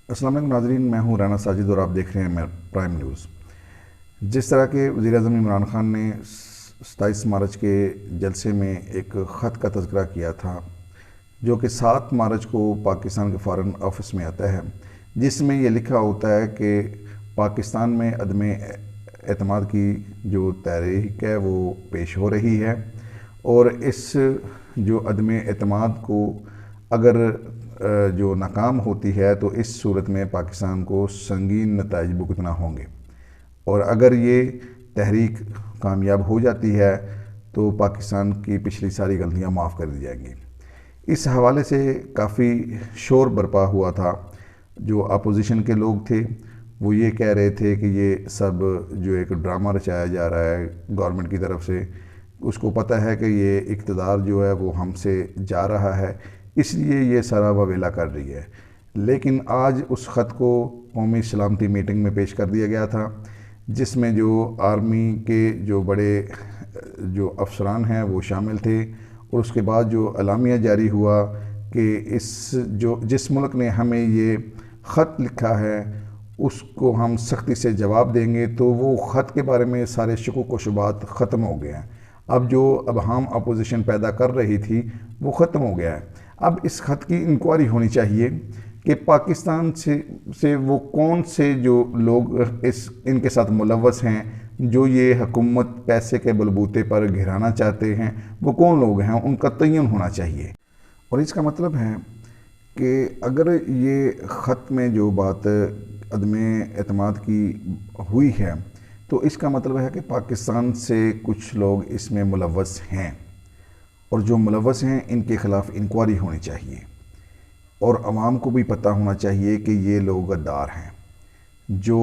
السلام علیکم ناظرین، میں ہوں رانا ساجد اور آپ دیکھ رہے ہیں پرائم نیوز۔ جس طرح کے وزیر اعظم عمران خان نے 27 مارچ کے جلسے میں ایک خط کا تذکرہ کیا تھا جو کہ 7 مارچ کو پاکستان کے فارن آفس میں آتا ہے، جس میں یہ لکھا ہوتا ہے کہ پاکستان میں عدم اعتماد کی جو تحریک ہے وہ پیش ہو رہی ہے، اور اس جو عدم اعتماد کو اگر جو ناکام ہوتی ہے تو اس صورت میں پاکستان کو سنگین نتائج بھگتنا ہوں گے، اور اگر یہ تحریک کامیاب ہو جاتی ہے تو پاکستان کی پچھلی ساری غلطیاں معاف کر دی جائیں گی۔ اس حوالے سے کافی شور برپا ہوا تھا۔ جو اپوزیشن کے لوگ تھے وہ یہ کہہ رہے تھے کہ یہ سب جو ایک ڈرامہ رچایا جا رہا ہے گورنمنٹ کی طرف سے، اس کو پتہ ہے کہ یہ اقتدار جو ہے وہ ہم سے جا رہا ہے، اس لیے یہ سارا وویلا کر رہی ہے۔ لیکن آج اس خط کو قومی سلامتی میٹنگ میں پیش کر دیا گیا تھا، جس میں جو آرمی کے جو بڑے جو افسران ہیں وہ شامل تھے، اور اس کے بعد جو اعلامیہ جاری ہوا کہ جس ملک نے ہمیں یہ خط لکھا ہے اس کو ہم سختی سے جواب دیں گے، تو وہ خط کے بارے میں سارے شکوک و شبہات ختم ہو گئے ہیں۔ اب جو ابہام اپوزیشن پیدا کر رہی تھی وہ ختم ہو گیا ہے۔ اب اس خط کی انکوائری ہونی چاہیے کہ پاکستان سے وہ کون سے جو لوگ ان کے ساتھ ملوث ہیں، جو یہ حکومت پیسے کے بلبوتے پر گھرانا چاہتے ہیں، وہ کون لوگ ہیں، ان کا تعین ہونا چاہیے۔ اور اس کا مطلب ہے کہ اگر یہ خط میں جو بات عدم اعتماد کی ہوئی ہے تو اس کا مطلب ہے کہ پاکستان سے کچھ لوگ اس میں ملوث ہیں، اور جو ملوث ہیں ان کے خلاف انکوائری ہونی چاہیے، اور عوام کو بھی پتہ ہونا چاہیے کہ یہ لوگ غدار ہیں جو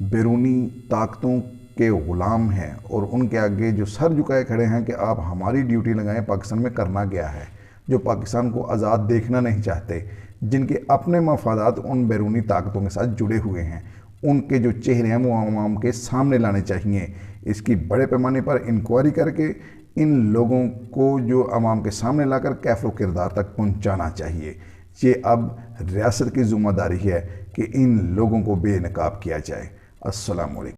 بیرونی طاقتوں کے غلام ہیں، اور ان کے آگے جو سر جھکائے کھڑے ہیں کہ آپ ہماری ڈیوٹی لگائیں، پاکستان میں کرنا کیا ہے، جو پاکستان کو آزاد دیکھنا نہیں چاہتے، جن کے اپنے مفادات ان بیرونی طاقتوں کے ساتھ جڑے ہوئے ہیں، ان کے جو چہرے ہیں وہ عوام کے سامنے لانے چاہیے۔ اس کی بڑے پیمانے پر انکوائری کر کے ان لوگوں کو جو عوام کے سامنے لا کر کیف و کردار تک پہنچانا چاہیے۔ یہ اب ریاست کی ذمہ داری ہے کہ ان لوگوں کو بے نقاب کیا جائے۔ السلام علیکم۔